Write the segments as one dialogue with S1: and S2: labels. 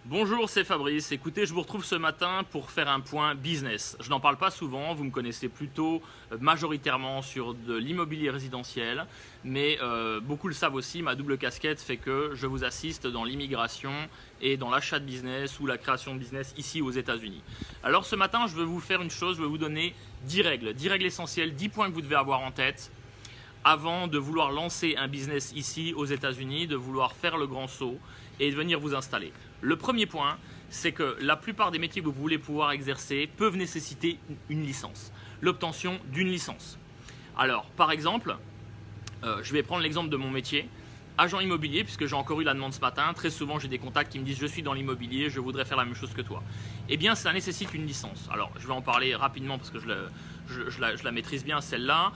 S1: Bonjour, c'est Fabrice. Écoutez, je vous retrouve ce matin pour faire un point business. Je n'en parle pas souvent, vous me connaissez plutôt majoritairement sur de l'immobilier résidentiel, mais beaucoup le savent aussi, ma double casquette fait que je vous assiste dans l'immigration et dans l'achat de business ou la création de business ici aux États-Unis. Alors ce matin, je vais vous faire une chose, je vais vous donner 10 règles essentielles, 10 points que vous devez avoir en tête avant de vouloir lancer un business ici aux États-Unis, de vouloir faire le grand saut et de venir vous installer. Le premier point, c'est que la plupart des métiers que vous voulez pouvoir exercer peuvent nécessiter une licence, l'obtention d'une licence. Alors, par exemple, je vais prendre l'exemple de mon métier, agent immobilier, puisque j'ai encore eu la demande ce matin. Très souvent, j'ai des contacts qui me disent « je suis dans l'immobilier, je voudrais faire la même chose que toi ». Eh bien, ça nécessite une licence. Alors, je vais en parler rapidement parce que je la maîtrise bien, celle-là.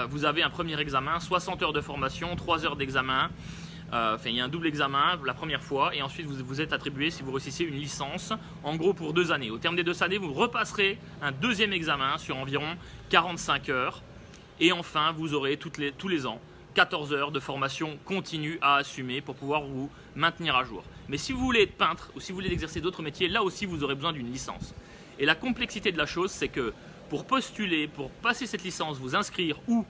S1: Vous avez un premier examen, 60 heures de formation, 3 heures d'examen. Il y a un double examen la première fois et ensuite vous êtes attribué, si vous réussissez, une licence en gros pour 2 années. Au terme des 2 années, vous repasserez un deuxième examen sur environ 45 heures et enfin vous aurez tous les ans 14 heures de formation continue à assumer pour pouvoir vous maintenir à jour. Mais si vous voulez être peintre ou si vous voulez exercer d'autres métiers, là aussi vous aurez besoin d'une licence. Et la complexité de la chose, c'est que pour postuler, pour passer cette licence, vous inscrire ou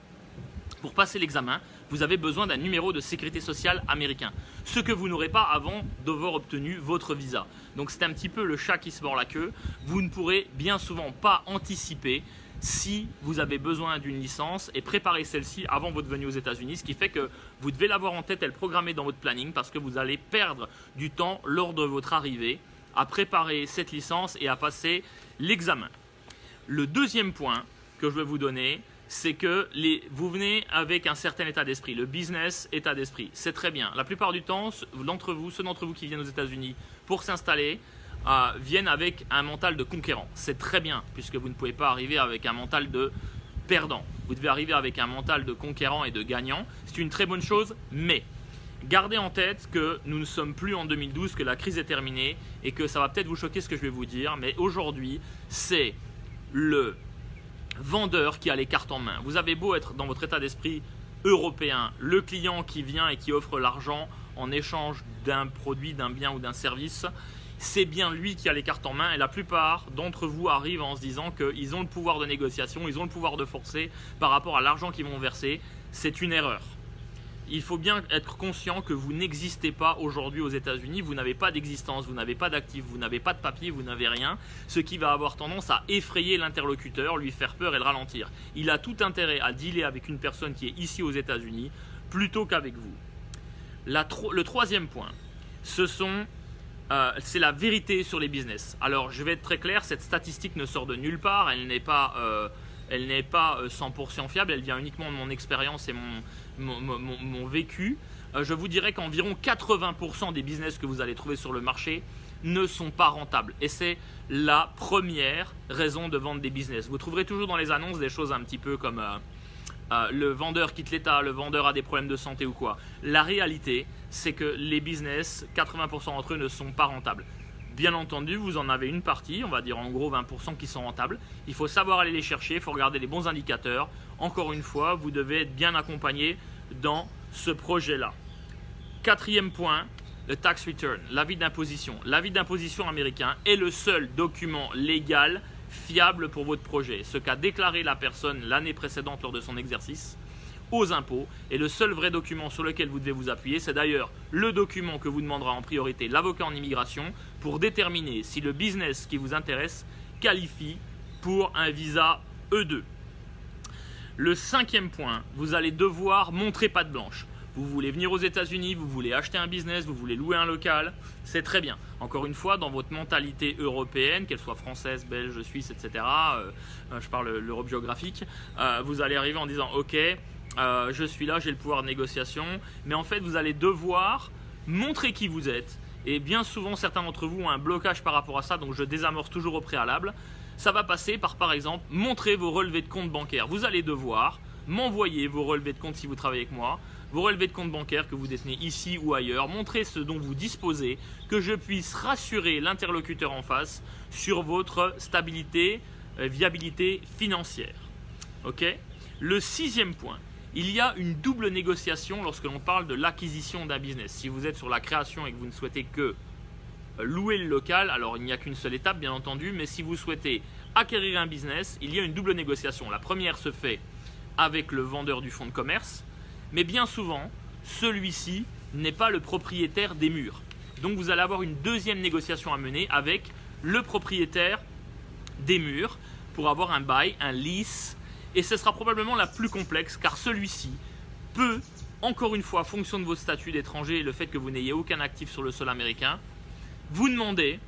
S1: pour passer l'examen, vous avez besoin d'un numéro de sécurité sociale américain. Ce que vous n'aurez pas avant d'avoir obtenu votre visa. Donc c'est un petit peu le chat qui se mord la queue. Vous ne pourrez bien souvent pas anticiper si vous avez besoin d'une licence et préparer celle-ci avant votre venue aux États-Unis. Ce qui fait que vous devez l'avoir en tête et le programmer dans votre planning parce que vous allez perdre du temps lors de votre arrivée à préparer cette licence et à passer l'examen. Le deuxième point que je vais vous donner, c'est que vous venez avec un certain état d'esprit, le business état d'esprit. C'est très bien. La plupart du temps, ceux d'entre vous qui viennent aux États-Unis pour s'installer, viennent avec un mental de conquérant. C'est très bien, puisque vous ne pouvez pas arriver avec un mental de perdant. Vous devez arriver avec un mental de conquérant et de gagnant. C'est une très bonne chose, mais gardez en tête que nous ne sommes plus en 2012, que la crise est terminée et que ça va peut-être vous choquer ce que je vais vous dire, mais aujourd'hui, c'est le vendeur qui a les cartes en main. Vous avez beau être dans votre état d'esprit européen, le client qui vient et qui offre l'argent en échange d'un produit, d'un bien ou d'un service, c'est bien lui qui a les cartes en main et la plupart d'entre vous arrivent en se disant qu'ils ont le pouvoir de négociation, ils ont le pouvoir de forcer par rapport à l'argent qu'ils vont verser. C'est une erreur. Il faut bien être conscient que vous n'existez pas aujourd'hui aux États-Unis, vous n'avez pas d'existence, vous n'avez pas d'actifs, vous n'avez pas de papier, vous n'avez rien, ce qui va avoir tendance à effrayer l'interlocuteur, lui faire peur et le ralentir. Il a tout intérêt à dealer avec une personne qui est ici aux États-Unis plutôt qu'avec vous. Le troisième point, c'est la vérité sur les business. Alors je vais être très clair, cette statistique ne sort de nulle part, elle n'est pas 100% fiable, elle vient uniquement de mon expérience et mon vécu. Je vous dirais qu'environ 80% des business que vous allez trouver sur le marché ne sont pas rentables. Et c'est la première raison de vendre des business. Vous trouverez toujours dans les annonces des choses un petit peu comme le vendeur quitte l'État, le vendeur a des problèmes de santé ou quoi. La réalité, c'est que les business, 80% d'entre eux ne sont pas rentables. Bien entendu, vous en avez une partie, on va dire en gros 20% qui sont rentables. Il faut savoir aller les chercher, il faut regarder les bons indicateurs. Encore une fois, vous devez être bien accompagné dans ce projet-là. Quatrième point, le tax return, l'avis d'imposition. L'avis d'imposition américain est le seul document légal fiable pour votre projet. Ce qu'a déclaré la personne l'année précédente lors de son exercice aux impôts et le seul vrai document sur lequel vous devez vous appuyer, c'est d'ailleurs le document que vous demandera en priorité l'avocat en immigration pour déterminer si le business qui vous intéresse qualifie pour un visa E2. Le cinquième point, vous allez devoir montrer patte blanche. Vous voulez venir aux États-Unis, vous voulez acheter un business, vous voulez louer un local, c'est très bien. Encore une fois, dans votre mentalité européenne, qu'elle soit française, belge, suisse, etc., je parle l'Europe géographique, vous allez arriver en disant « Ok, je suis là, j'ai le pouvoir de négociation », mais en fait, vous allez devoir montrer qui vous êtes. Et bien souvent, certains d'entre vous ont un blocage par rapport à ça, donc je désamorce toujours au préalable. Ça va passer par exemple, montrer vos relevés de compte bancaire. Vous allez devoir m'envoyer vos relevés de compte si vous travaillez avec moi, vos relevés de compte bancaire que vous détenez ici ou ailleurs, montrer ce dont vous disposez, que je puisse rassurer l'interlocuteur en face sur votre stabilité, viabilité financière. Ok ? Le sixième point, il y a une double négociation lorsque l'on parle de l'acquisition d'un business. Si vous êtes sur la création et que vous ne souhaitez que louer le local, alors il n'y a qu'une seule étape bien entendu, mais si vous souhaitez acquérir un business, il y a une double négociation. La première se fait avec le vendeur du fonds de commerce, mais bien souvent, celui-ci n'est pas le propriétaire des murs. Donc vous allez avoir une deuxième négociation à mener avec le propriétaire des murs pour avoir un bail, un lease, et ce sera probablement la plus complexe car celui-ci peut, encore une fois, en fonction de votre statut d'étranger et le fait que vous n'ayez aucun actif sur le sol américain, vous demander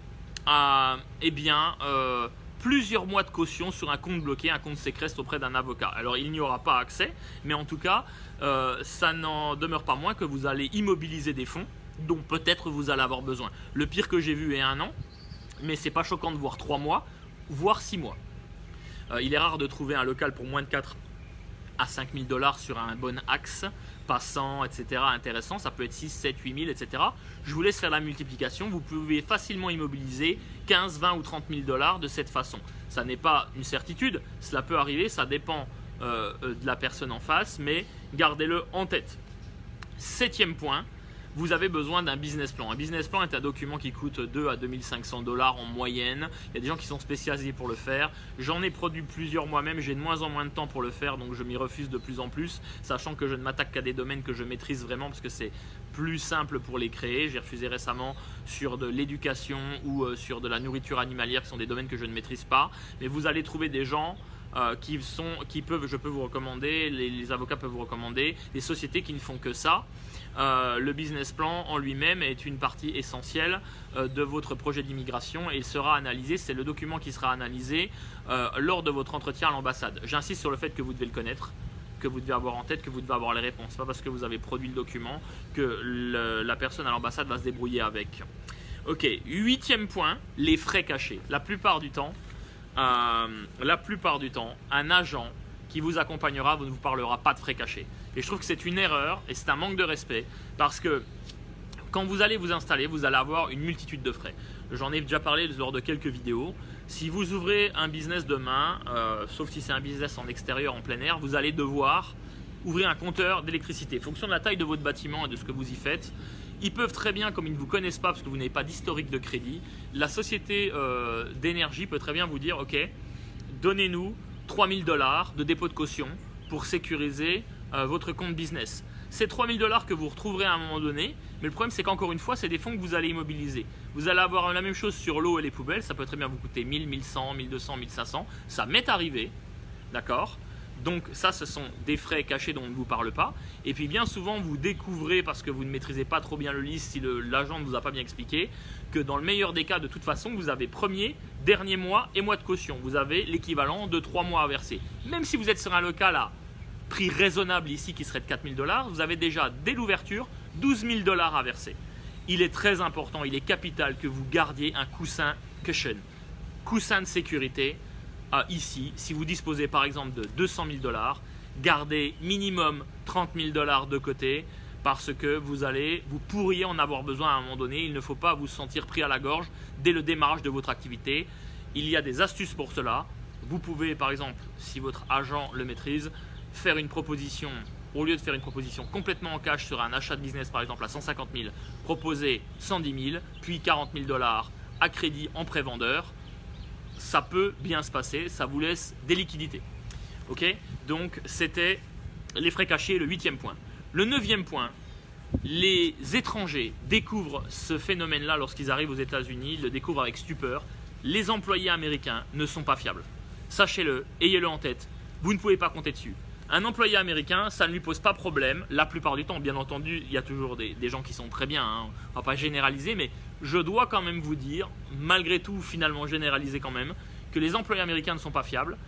S1: plusieurs mois de caution sur un compte bloqué, un compte séquestre auprès d'un avocat. Alors il n'y aura pas accès, mais en tout cas, ça n'en demeure pas moins que vous allez immobiliser des fonds dont peut-être vous allez avoir besoin. Le pire que j'ai vu est 1 an, mais c'est pas choquant de voir 3 mois, voire 6 mois. Il est rare de trouver un local pour moins de 4 à 5 000 $ sur un bon axe, passant, etc. intéressant. Ça peut être 6, 7, 8 000, etc. Je vous laisse faire la multiplication. Vous pouvez facilement immobiliser 15, 20 ou 30 000 $ de cette façon. Ça n'est pas une certitude, cela peut arriver, ça dépend de la personne en face, mais gardez-le en tête. 7e point, vous avez besoin d'un business plan. Un business plan est un document qui coûte 2 à 2 500 $ en moyenne. Il y a des gens qui sont spécialisés pour le faire. J'en ai produit plusieurs moi-même. J'ai de moins en moins de temps pour le faire, donc je m'y refuse de plus en plus, sachant que je ne m'attaque qu'à des domaines que je maîtrise vraiment parce que c'est plus simple pour les créer. J'ai refusé récemment sur de l'éducation ou sur de la nourriture animalière, qui sont des domaines que je ne maîtrise pas. Mais vous allez trouver des gens je peux vous recommander, les avocats peuvent vous recommander, des sociétés qui ne font que ça. Le business plan en lui-même est une partie essentielle de votre projet d'immigration et il sera analysé, c'est le document qui sera analysé lors de votre entretien à l'ambassade. J'insiste sur le fait que vous devez le connaître, que vous devez avoir en tête, que vous devez avoir les réponses. Pas parce que vous avez produit le document que la personne à l'ambassade va se débrouiller avec. Ok, 8e point, les frais cachés. La plupart du temps, un agent qui vous accompagnera ne vous parlera pas de frais cachés. Et je trouve que c'est une erreur et c'est un manque de respect parce que quand vous allez vous installer, vous allez avoir une multitude de frais. J'en ai déjà parlé lors de quelques vidéos. Si vous ouvrez un business demain, sauf si c'est un business en extérieur, en plein air, vous allez devoir ouvrir un compteur d'électricité. En fonction de la taille de votre bâtiment et de ce que vous y faites, ils peuvent très bien, comme ils ne vous connaissent pas parce que vous n'avez pas d'historique de crédit, la société d'énergie peut très bien vous dire « Ok, donnez-nous 3 000 $ de dépôt de caution pour sécuriser votre compte business. » C'est 3 000 $ que vous retrouverez à un moment donné, mais le problème c'est qu'encore une fois, c'est des fonds que vous allez immobiliser. Vous allez avoir la même chose sur l'eau et les poubelles, ça peut très bien vous coûter 1000, 1100, 1200, 1500. Ça m'est arrivé, d'accord ? Donc ça, ce sont des frais cachés dont on ne vous parle pas. Et puis bien souvent, vous découvrez, parce que vous ne maîtrisez pas trop bien le liste, si l'agent ne vous a pas bien expliqué, que dans le meilleur des cas, de toute façon, vous avez premier, dernier mois et mois de caution. Vous avez l'équivalent de 3 mois à verser. Même si vous êtes sur un local à prix raisonnable ici, qui serait de 4 000 $, vous avez déjà, dès l'ouverture, 12 000 $ à verser. Il est très important, il est capital que vous gardiez un coussin cushion, coussin de sécurité. Ici, si vous disposez par exemple de 200 000 $, gardez minimum 30 000 $ de côté parce que vous pourriez en avoir besoin à un moment donné. Il ne faut pas vous sentir pris à la gorge dès le démarrage de votre activité. Il y a des astuces pour cela. Vous pouvez par exemple, si votre agent le maîtrise, faire une proposition, au lieu de faire une proposition complètement en cash sur un achat de business par exemple à 150 000, proposer 110 000, puis 40 000 $ à crédit en pré-vendeur. Ça peut bien se passer, ça vous laisse des liquidités. Ok ? Donc c'était les frais cachés, le 8e point. Le 9e point, les étrangers découvrent ce phénomène-là lorsqu'ils arrivent aux États-Unis, ils le découvrent avec stupeur. Les employés américains ne sont pas fiables. Sachez-le, ayez-le en tête, vous ne pouvez pas compter dessus. Un employé américain, ça ne lui pose pas problème. La plupart du temps, bien entendu, il y a toujours des gens qui sont très bien. Hein. On ne va pas généraliser, mais je dois quand même vous dire, malgré tout, finalement généraliser quand même, que les employés américains ne sont pas fiables.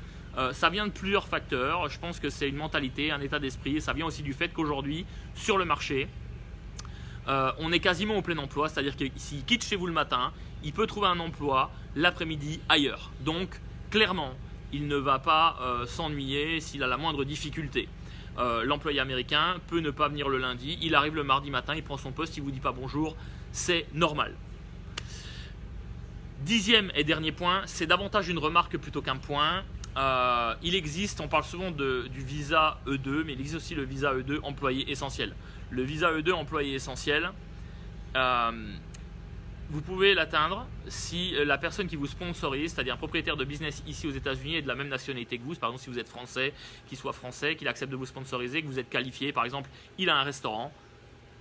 S1: Ça vient de plusieurs facteurs. Je pense que c'est une mentalité, un état d'esprit. Et ça vient aussi du fait qu'aujourd'hui, sur le marché, on est quasiment au plein emploi. C'est-à-dire que s'il quitte chez vous le matin, il peut trouver un emploi l'après-midi ailleurs. Donc, clairement, il ne va pas s'ennuyer s'il a la moindre difficulté. L'employé américain peut ne pas venir le lundi, il arrive le mardi matin, il prend son poste, il ne vous dit pas bonjour, c'est normal. 10e et dernier point, c'est davantage une remarque plutôt qu'un point. Il existe, on parle souvent du visa E2, mais il existe aussi le visa E2 employé essentiel. Le visa E2 employé essentiel, Vous pouvez l'atteindre si la personne qui vous sponsorise, c'est-à-dire un propriétaire de business ici aux États-Unis est de la même nationalité que vous. Par exemple, si vous êtes français, qu'il soit français, qu'il accepte de vous sponsoriser, que vous êtes qualifié. Par exemple, il a un restaurant,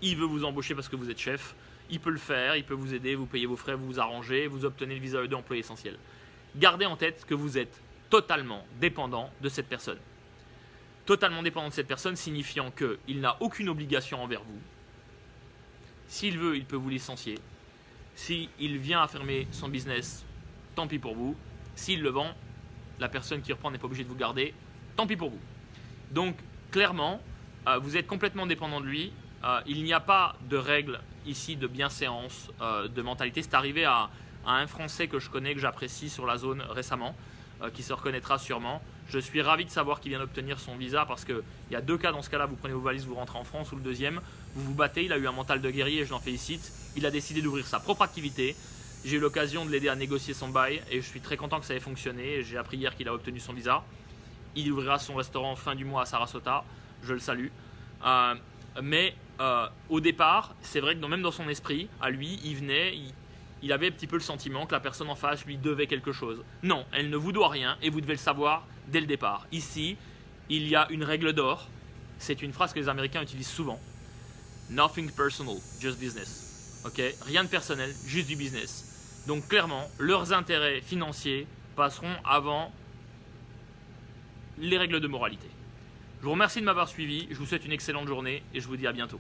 S1: il veut vous embaucher parce que vous êtes chef. Il peut le faire, il peut vous aider, vous payez vos frais, vous vous arrangez, vous obtenez le visa E2 employé essentiel. Gardez en tête que vous êtes totalement dépendant de cette personne. Totalement dépendant de cette personne signifiant qu'il n'a aucune obligation envers vous. S'il veut, il peut vous licencier. S'il vient à fermer son business, tant pis pour vous. S'il le vend, la personne qui reprend n'est pas obligée de vous garder, tant pis pour vous. Donc, clairement, vous êtes complètement dépendant de lui. Il n'y a pas de règle ici de bienséance, de mentalité. C'est arrivé à un Français que je connais, que j'apprécie sur la zone récemment, qui se reconnaîtra sûrement. Je suis ravi de savoir qu'il vient d'obtenir son visa parce qu'il y a deux cas dans ce cas-là. Vous prenez vos valises, vous rentrez en France, ou le deuxième, vous vous battez. Il a eu un mental de guerrier et je l'en félicite. Il a décidé d'ouvrir sa propre activité. J'ai eu l'occasion de l'aider à négocier son bail et je suis très content que ça ait fonctionné. J'ai appris hier qu'il a obtenu son visa. Il ouvrira son restaurant fin du mois à Sarasota. Je le salue. Mais au départ, c'est vrai que même dans son esprit, à lui, il avait un petit peu le sentiment que la personne en face lui devait quelque chose. Non, elle ne vous doit rien et vous devez le savoir dès le départ. Ici, il y a une règle d'or. C'est une phrase que les Américains utilisent souvent. Nothing personal, just business. Okay? Rien de personnel, juste du business. Donc clairement, leurs intérêts financiers passeront avant les règles de moralité. Je vous remercie de m'avoir suivi, je vous souhaite une excellente journée et je vous dis à bientôt.